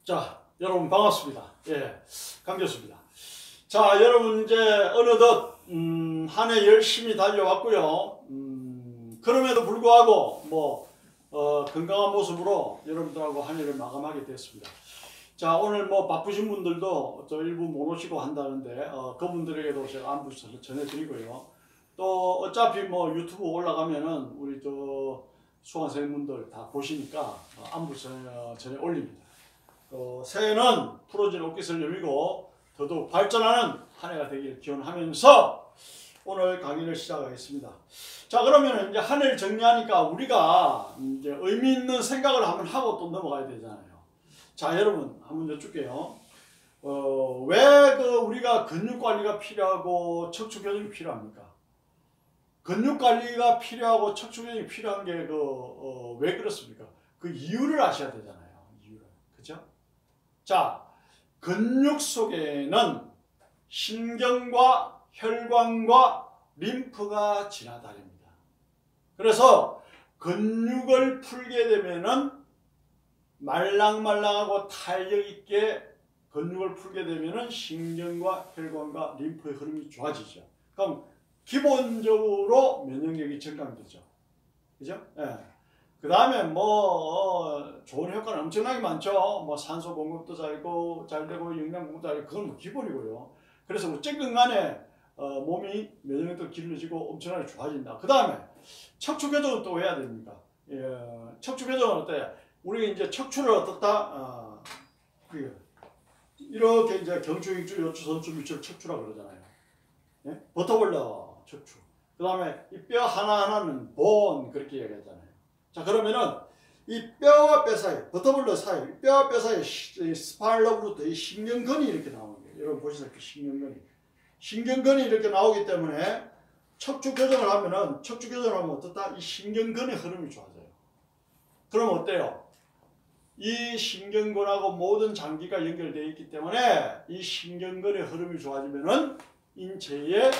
자, 여러분 반갑습니다. 예, 강 교수입니다. 자, 여러분 이제 어느덧 한 해 열심히 달려왔고요. 그럼에도 불구하고 건강한 모습으로 여러분들하고 한 해를 마감하게 됐습니다. 자, 오늘 바쁘신 분들도 저 일부 못 오시고 한다는데 그분들에게도 제가 안부 전해드리고요. 또 어차피 유튜브 올라가면은 우리 저 수강생분들 다 보시니까 안부 전해 올립니다. 새해는 풀어진 옷깃을 여미고 더더욱 발전하는 한 해가 되길 기원하면서 오늘 강의를 시작하겠습니다. 자, 그러면 이제 한 해를 정리하니까 우리가 이제 의미 있는 생각을 한번 하고 또 넘어가야 되잖아요. 자, 여러분 한번 여쭐게요. 왜 우리가 근육 관리가 필요하고 척추 교정이 필요합니까? 근육 관리가 필요하고 척추 교정이 필요한 게 왜 그렇습니까? 그 이유를 아셔야 되잖아요. 이유를. 그죠? 자, 근육 속에는 신경과 혈관과 림프가 지나다닙니다. 그래서 근육을 풀게 되면은 말랑말랑하고 탄력 있게 근육을 풀게 되면은 신경과 혈관과 림프의 흐름이 좋아지죠. 그럼 기본적으로 면역력이 증강되죠. 그죠? 예. 그 다음에 좋은 효과는 엄청나게 많죠. 산소 공급도 잘 되고 영양 공급도 잘 되고 그건 기본이고요. 그래서 어쨌든 간에 몸이 면역력도 길러지고 엄청나게 좋아진다. 그 다음에 척추 교정은 또 해야 됩니까? 예, 척추 교정은 어때요? 우리가 이제 척추를 어떻다 이렇게 이제 경추, 익주, 요추, 선추, 밑줄 척추라고 그러잖아요. 예? 버터블러 척추. 그 다음에 이 뼈 하나하나는 본 그렇게 얘기하잖아요. 자, 그러면은 이 뼈와 뼈 사이, 버터블러 사이, 뼈와 뼈 사이 스파일러부터 이 신경근이 이렇게 나오는 거예요. 여러분 보시죠, 그 신경근이. 신경근이 이렇게 나오기 때문에 척추 교정을 하면은 어떻다? 이 신경근의 흐름이 좋아져요. 그럼 어때요? 이 신경근하고 모든 장기가 연결되어 있기 때문에 이 신경근의 흐름이 좋아지면은 인체의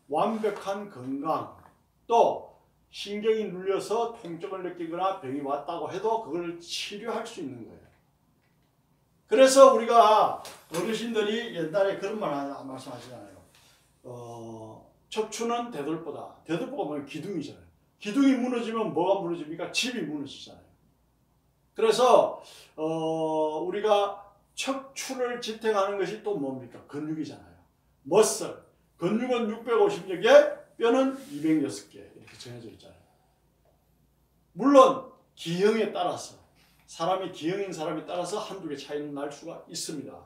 완벽한 건강, 또 신경이 눌려서 통증을 느끼거나 병이 왔다고 해도 그걸 치료할 수 있는 거예요. 그래서 우리가 어르신들이 옛날에 그런 말씀하시잖아요. 척추는 대들보다. 대들보가 뭐냐면 기둥이잖아요. 기둥이 무너지면 뭐가 무너집니까? 집이 무너지잖아요. 그래서 우리가 척추를 지탱하는 것이 또 뭡니까? 근육이잖아요. 머슬. 근육은 650여 개, 뼈는 206개 이렇게 정해져 있잖아요. 물론 기형에 따라서 기형인 사람에 따라서 한두 개 차이는 날 수가 있습니다.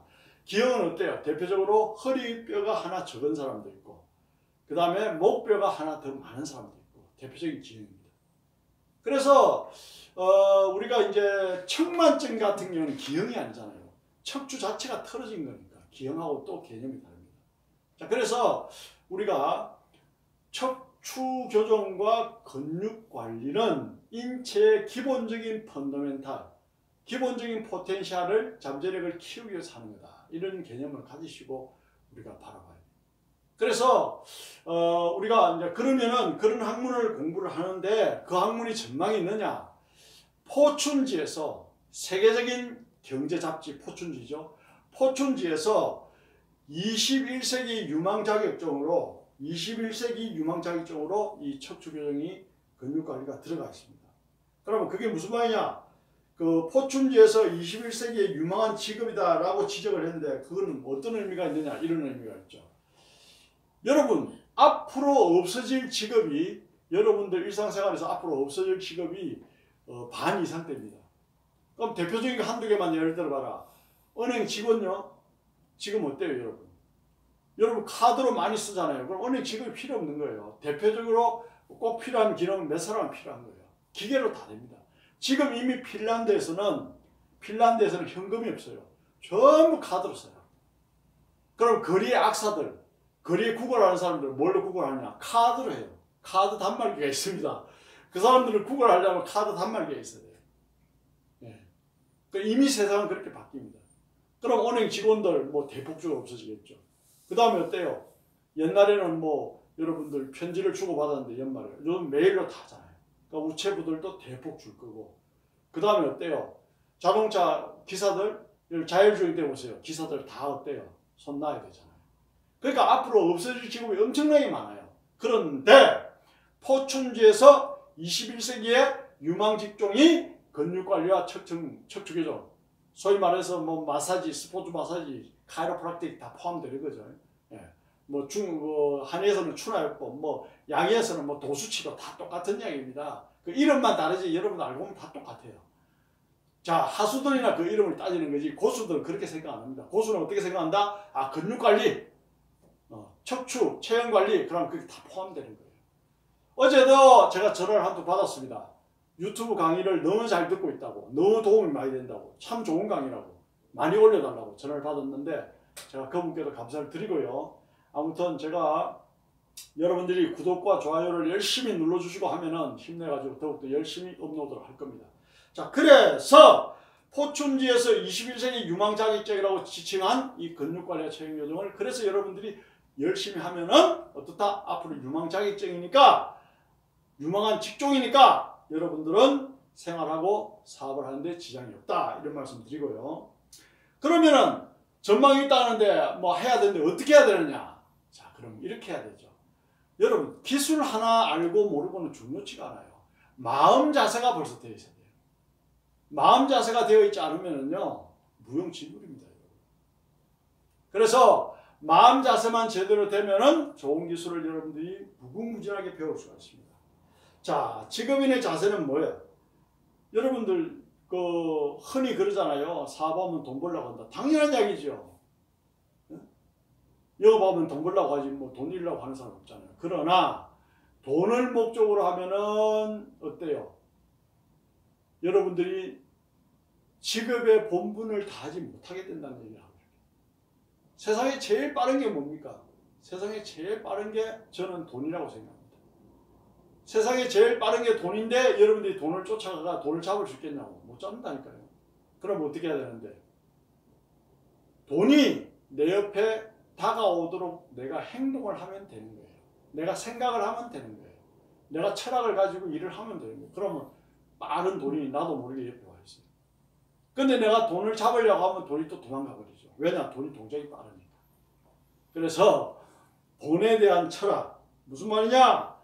기형은 어때요? 대표적으로 허리뼈가 하나 적은 사람도 있고 그 다음에 목뼈가 하나 더 많은 사람도 있고 대표적인 기형입니다. 그래서 우리가 이제 척만증 같은 경우는 기형이 아니잖아요. 척추 자체가 틀어진 거니까 기형하고 또 개념이 다릅니다. 자, 그래서 우리가 척추 교정과 근육 관리는 인체의 기본적인 펀더멘탈, 기본적인 포텐셜을 잠재력을 키우기 위해서 하는 거다. 이런 개념을 가지시고 우리가 바라봐야 돼요. 그래서 우리가 이제 그러면은 그런 학문을 공부를 하는데 그 학문이 전망이 있느냐? 포춘지에서 세계적인 경제 잡지 포춘지죠. 포춘지에서 21세기 유망 자격증으로 이 척추 교정이 근육 관리가 들어가 있습니다. 그러면 그게 무슨 말이냐? 그 포춘지에서 21세기의 유망한 직업이다라고 지적을 했는데 그거는 어떤 의미가 있느냐? 이런 의미가 있죠. 여러분, 앞으로 없어질 직업이 여러분들 일상생활에서 앞으로 없어질 직업이 반 이상 됩니다. 그럼 대표적인 거 한두 개만 예를 들어봐라. 은행 직원요? 지금 어때요, 여러분? 여러분 카드로 많이 쓰잖아요. 그럼 은행 직업이 필요 없는 거예요. 대표적으로 꼭 필요한 기능은 몇 사람은 필요한 거예요. 기계로 다 됩니다. 지금 이미 핀란드에서는 현금이 없어요. 전부 카드로 써요. 그럼 거리의 악사들, 거리에 구걸하는 사람들 뭘로 구걸하냐? 카드로 해요. 카드 단말기가 있습니다. 그 사람들은 구걸하려면 카드 단말기가 있어야 돼요. 네. 이미 세상은 그렇게 바뀝니다. 그럼 은행 직원들 대폭적으로 없어지겠죠. 그 다음에 어때요? 옛날에는 여러분들 편지를 주고받았는데 연말에 요즘 메일로 다 하잖아요. 그러니까 우체부들도 대폭 줄 거고 그 다음에 어때요? 자동차 기사들 자율주행 때 보세요. 기사들 다 어때요? 손 놔야 되잖아요. 그러니까 앞으로 없어질 직업이 엄청나게 많아요. 그런데 포춘지에서 21세기의 유망 직종이 근육관리와 척추교정, 소위 말해서 뭐 마사지, 스포츠 마사지, 카이로프락틱 다 포함되는 거죠. 예. 한의에서는 추나요법, 양의에서는 도수치료 다 똑같은 이야기입니다. 그 이름만 다르지 여러분 알고 보면 다 똑같아요. 자, 하수들이나 그 이름을 따지는 거지 고수들은 그렇게 생각 안 합니다. 고수는 어떻게 생각한다? 아, 근육관리, 척추, 체형관리, 그럼 그게 다 포함되는 거예요. 어제도 제가 전화를 한 통 받았습니다. 유튜브 강의를 너무 잘 듣고 있다고, 너무 도움이 많이 된다고, 참 좋은 강의라고 많이 올려달라고 전화를 받았는데 제가 그분께도 감사를 드리고요. 아무튼 제가 여러분들이 구독과 좋아요를 열심히 눌러주시고 하면은 힘내가지고 더욱더 열심히 업로드를 할 겁니다. 자, 그래서 포춘지에서 21세기 유망 자격증이라고 지칭한 이 근육관리와 체형교정을 그래서 여러분들이 열심히 하면은 어떻다? 앞으로 유망 자격증이니까 유망한 직종이니까 여러분들은 생활하고 사업을 하는데 지장이 없다. 이런 말씀 드리고요. 그러면은 전망이 있다는데 해야 되는데 어떻게 해야 되느냐? 자, 그럼 이렇게 해야 되죠. 여러분, 기술 하나 알고 모르고는 중요치가 않아요. 마음 자세가 벌써 되어 있어야 돼요. 마음 자세가 되어 있지 않으면은요, 무용지물입니다. 그래서 마음 자세만 제대로 되면은 좋은 기술을 여러분들이 무궁무진하게 배울 수가 있습니다. 자, 직업인의 자세는 뭐예요? 여러분들 흔히 그러잖아요. 사업하면 돈 벌려고 한다. 당연한 이야기죠. 영업하면 돈 벌려고 하지 돈 잃려고 하는 사람 없잖아요. 그러나 돈을 목적으로 하면은 어때요? 여러분들이 직업의 본분을 다하지 못하게 된다는 얘기를 합니다. 세상에 제일 빠른 게 뭡니까? 세상에 제일 빠른 게 저는 돈이라고 생각합니다. 세상에 제일 빠른 게 돈인데 여러분들이 돈을 쫓아가가 돈을 잡을 수 있겠냐고. 못 잡는다니까요. 그럼 어떻게 해야 되는데? 돈이 내 옆에 다가오도록 내가 행동을 하면 되는 거예요. 내가 생각을 하면 되는 거예요. 내가 철학을 가지고 일을 하면 되는 거예요. 그러면 빠른 돈이 나도 모르게 옆에 와 있어요. 근데 내가 돈을 잡으려고 하면 돈이 또 도망가 버리죠. 왜냐? 돈이 동작이 빠르니까. 그래서 돈에 대한 철학, 무슨 말이냐?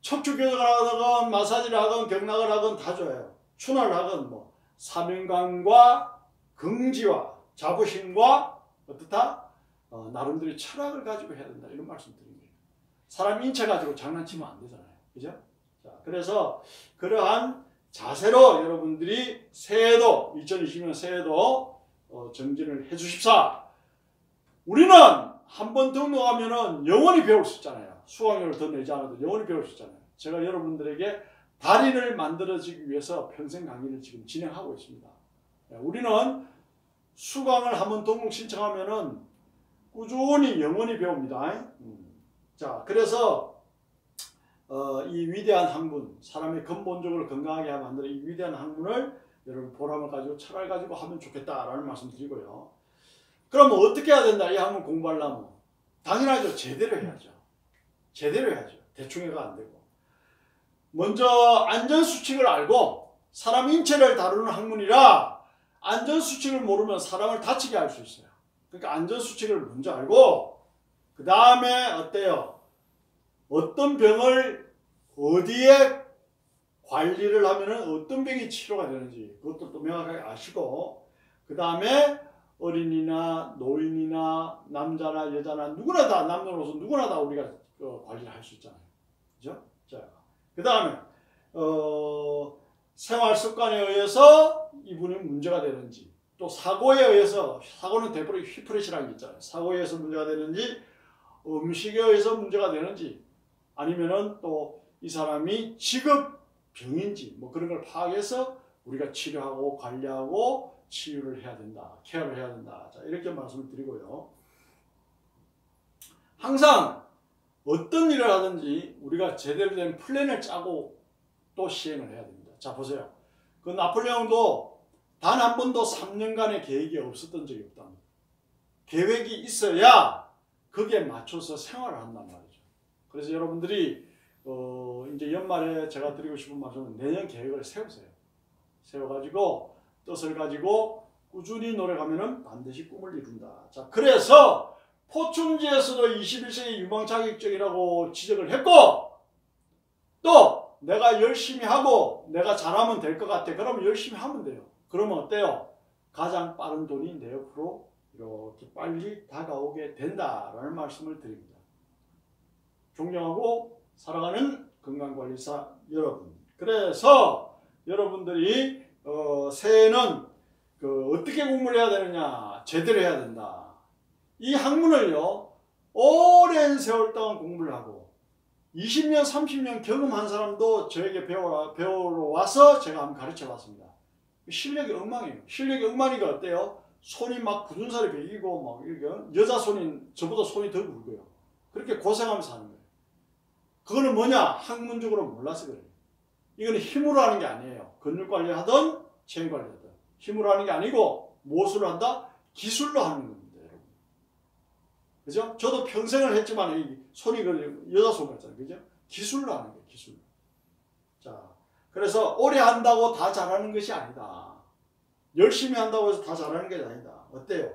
척추교정을 하건 마사지를 하건 경락을 하건 다 좋아요. 추나를 하건 사명감과 긍지와 자부심과 어떻다? 나름대로 철학을 가지고 해야 된다. 이런 말씀 드린 거예요. 사람 인체 가지고 장난치면 안 되잖아요. 그죠? 자, 그래서 그러한 자세로 여러분들이 새해도 2020년 새해도 정진을 해 주십사. 우리는 한 번 등록하면은 영원히 배울 수 있잖아요. 수강료를 더 내지 않아도 영원히 배울 수 있잖아요. 제가 여러분들에게 달인을 만들어지기 위해서 평생 강의를 지금 진행하고 있습니다. 우리는 수강을 한번 등록 신청하면은 꾸준히 영원히 배웁니다. 자, 그래서 이 위대한 학문, 사람의 근본적으로 건강하게 만드는 이 위대한 학문을 여러분 보람을 가지고 철학을 가지고 하면 좋겠다라는 말씀 드리고요. 그러면 어떻게 해야 된다? 이 학문 공부하려면 당연하죠. 제대로 해야죠. 제대로 해야죠. 대충 해가 안 되고. 먼저 안전수칙을 알고 사람 인체를 다루는 학문이라 안전수칙을 모르면 사람을 다치게 할 수 있어요. 그러니까 안전수칙을 먼저 알고 그 다음에 어때요? 어떤 병을 어디에 관리를 하면 어떤 병이 치료가 되는지 그것도 또 명확하게 아시고 그 다음에 어린이나 노인이나 남자나 여자나 누구나 다 남녀노소 누구나 다 우리가 관리를 할 수 있잖아요. 그죠? 자, 그 다음에 생활 습관에 의해서 이분이 문제가 되는지 또 사고에 의해서 사고는 대부분 휘프레시라는 게 있잖아요. 사고에 의해서 문제가 되는지 음식에 의해서 문제가 되는지 아니면은 또 이 사람이 직업병인지 그런 걸 파악해서 우리가 치료하고 관리하고 치유를 해야 된다. 케어를 해야 된다. 자, 이렇게 말씀을 드리고요. 항상 어떤 일을 하든지 우리가 제대로 된 플랜을 짜고 또 시행을 해야 됩니다. 자, 보세요. 그 나폴레옹도 단 한 번도 3년간의 계획이 없었던 적이 없답니다. 계획이 있어야 거기에 맞춰서 생활을 한단 말이죠. 그래서 여러분들이 이제 연말에 제가 드리고 싶은 말씀은 내년 계획을 세우세요. 세워가지고 뜻을 가지고 꾸준히 노력하면은 반드시 꿈을 이룬다. 자, 그래서 포춘지에서도 21세기 유망자격증이라고 지적을 했고, 또 내가 열심히 하고 내가 잘하면 될 것 같아. 그러면 열심히 하면 돼요. 그러면 어때요? 가장 빠른 돈이 내 옆으로 이렇게 빨리 다가오게 된다라는 말씀을 드립니다. 존경하고 사랑하는 건강관리사 여러분, 그래서 여러분들이 새해에는 어떻게 공부를 해야 되느냐? 제대로 해야 된다. 이 학문을요, 오랜 세월 동안 공부를 하고 20년, 30년 경험한 사람도 저에게 배우러 와서 제가 한번 가르쳐 봤습니다. 실력이 엉망이에요. 실력이 엉망이니까 어때요? 손이 막 굳은 살이 배기고, 막 이렇게 여자 손이 저보다 손이 더 굵어요. 그렇게 고생하면서 하는 거예요. 그거는 뭐냐? 학문적으로 몰라서 그래요. 이거는 힘으로 하는 게 아니에요. 근육 관리하든 체형 관리하든 힘으로 하는 게 아니고 무엇으로 한다? 기술로 하는 겁니다, 여러분. 그죠? 저도 평생을 했지만 이 손이 여자 손 같잖아요. 그죠? 기술로 하는 거예요, 기술로. 자, 그래서 오래 한다고 다 잘하는 것이 아니다. 열심히 한다고 해서 다 잘하는 게 아니다. 어때요?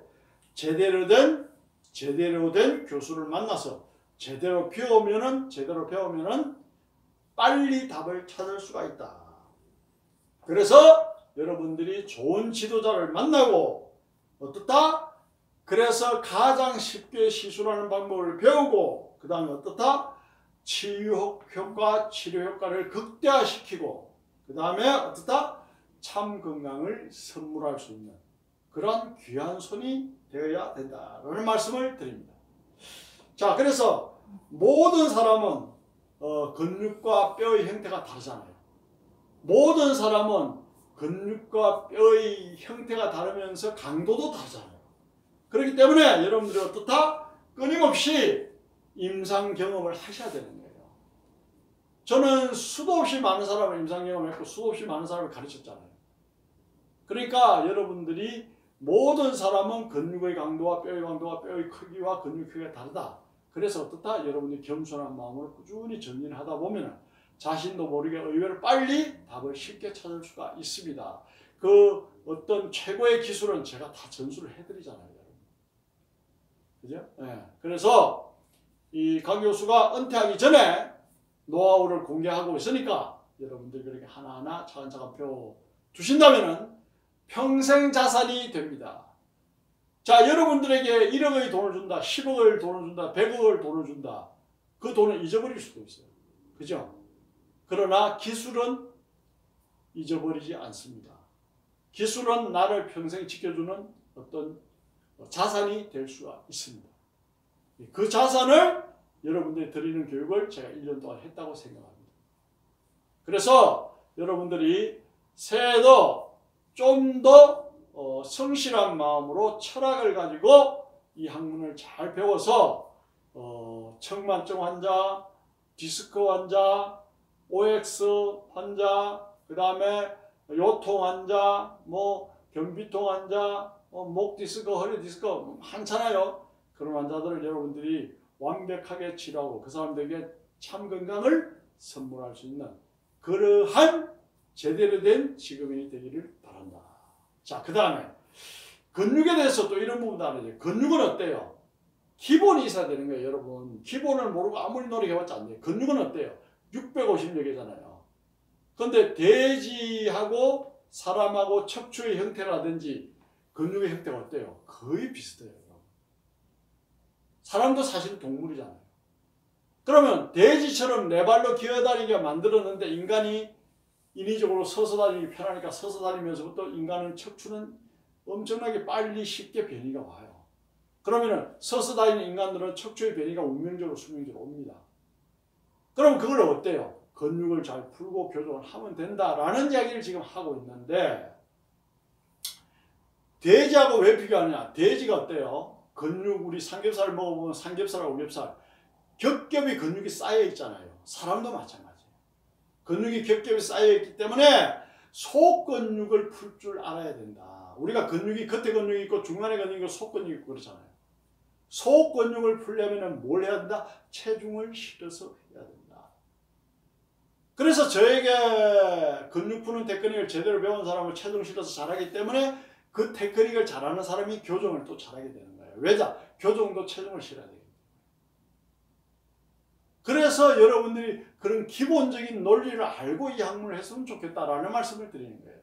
제대로 된 교수를 만나서 제대로 배우면은 빨리 답을 찾을 수가 있다. 그래서 여러분들이 좋은 지도자를 만나고 어떻다? 그래서 가장 쉽게 시술하는 방법을 배우고, 그 다음에 어떻다? 치료 효과를 극대화시키고, 그 다음에 어떻다? 참 건강을 선물할 수 있는 그런 귀한 손이 되어야 된다라는 말씀을 드립니다. 자, 그래서 모든 사람은 근육과 뼈의 형태가 다르잖아요. 모든 사람은 근육과 뼈의 형태가 다르면서 강도도 다르잖아요. 그렇기 때문에 여러분들이 어떻다? 끊임없이 임상 경험을 하셔야 되는 거예요. 저는 수도 없이 많은 사람을 임상 경험했고 수도 없이 많은 사람을 가르쳤잖아요. 그러니까 여러분들이 모든 사람은 근육의 강도와 뼈의 크기와 근육 크기가 다르다. 그래서 어떻다? 여러분이 겸손한 마음으로 꾸준히 전진을 하다 보면 자신도 모르게 의외로 빨리 답을 쉽게 찾을 수가 있습니다. 그 어떤 최고의 기술은 제가 다 전수를 해드리잖아요, 여러분. 그죠? 네. 그래서 이 강 교수가 은퇴하기 전에 노하우를 공개하고 있으니까 여러분들 그렇게 하나하나 차근차근 배워 두신다면은 평생 자산이 됩니다. 자, 여러분들에게 1억의 돈을 준다, 10억의 돈을 준다, 100억의 돈을 준다. 그 돈을 잊어버릴 수도 있어요. 그죠? 그러나 기술은 잊어버리지 않습니다. 기술은 나를 평생 지켜주는 어떤 자산이 될 수가 있습니다. 그 자산을 여러분들이 드리는 교육을 제가 1년 동안 했다고 생각합니다. 그래서 여러분들이 새해에도 좀 더 성실한 마음으로 철학을 가지고 이 학문을 잘 배워서 청만증 환자, 디스크 환자, OX 환자, 그 다음에 요통 환자, 경비통 환자, 목 디스크, 허리 디스크 많잖아요. 그런 환자들을 여러분들이 완벽하게 치료하고 그 사람들에게 참 건강을 선물할 수 있는 그러한 제대로 된 직업인이 되기를 바란다. 자, 그 다음에 근육에 대해서 또 이런 부분도 알아야죠. 근육은 어때요? 기본이 있어야 되는 거예요, 여러분. 기본을 모르고 아무리 노력해봤자 안 돼요. 근육은 어때요? 650여 개잖아요. 그런데 돼지하고 사람하고 척추의 형태라든지 근육의 형태가 어때요? 거의 비슷해요. 사람도 사실 동물이잖아요. 그러면 돼지처럼 네 발로 기어다니게 만들었는데 인간이 인위적으로 서서 다니기 편하니까 서서 다니면서부터 인간은 척추는 엄청나게 빨리 쉽게 변이가 와요. 그러면 서서 다니는 인간들은 척추의 변이가 운명적으로 수명적으로 옵니다. 그럼 그걸 어때요? 근육을 잘 풀고 교정을 하면 된다라는 이야기를 지금 하고 있는데, 돼지하고 왜 비교하느냐? 돼지가 어때요? 근육, 우리 삼겹살 먹어보면 삼겹살하고 오겹살 겹겹이 근육이 쌓여 있잖아요. 사람도 마찬가지예요. 근육이 겹겹이 쌓여 있기 때문에 속 근육을 풀 줄 알아야 된다. 우리가 근육이 겉에 근육이 있고 중간에 근육이 있고 속 근육이 있고 그렇잖아요. 속 근육을 풀려면 뭘 해야 된다? 체중을 실어서 해야 된다. 그래서 저에게 근육 푸는 테크닉을 제대로 배운 사람을 체중 실어서 잘하기 때문에 그 테크닉을 잘하는 사람이 교정을 또 잘하게 되는 거예요. 왜냐? 교정도 체중을 실어야 돼요. 그래서 여러분들이 그런 기본적인 논리를 알고 이 학문을 했으면 좋겠다라는 말씀을 드리는 거예요.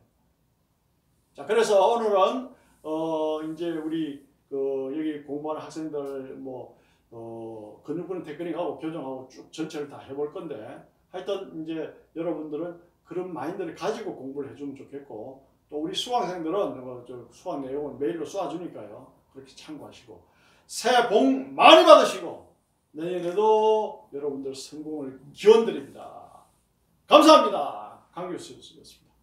자, 그래서 오늘은 이제 우리 여기 공부하는 학생들 근육 푸는 테크닉하고 교정하고 쭉 전체를 다 해볼 건데, 하여튼 이제 여러분들은 그런 마인드를 가지고 공부를 해주면 좋겠고, 또 우리 수강생들은 수강 내용은 메일로 쏴주니까요. 그렇게 참고하시고 새해 복 많이 받으시고 내년에도 여러분들 성공을 기원드립니다. 감사합니다. 강 교수였습니다.